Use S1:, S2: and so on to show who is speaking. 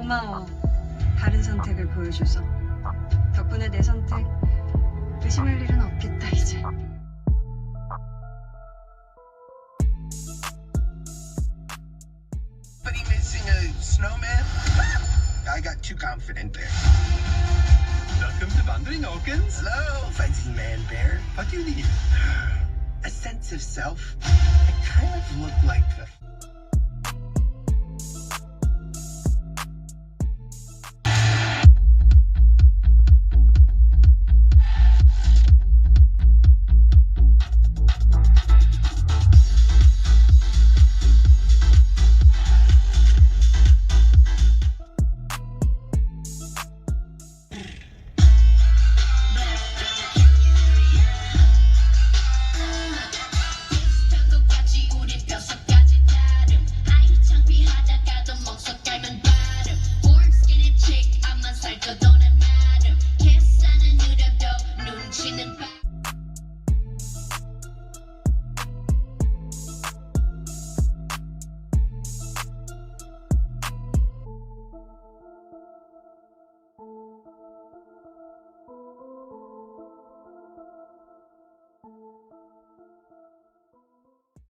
S1: 고마워. 다른 선택을 보여줘서. 덕분에 내 선택 의심할 일은 없겠다 이제.
S2: Somebody missing a snowman? I got too confident there.
S3: Welcome to Wandering Hawkins.
S2: Hello, Fuzzy Man Bear.
S3: What do you need?
S2: A sense of self. I kind of look like the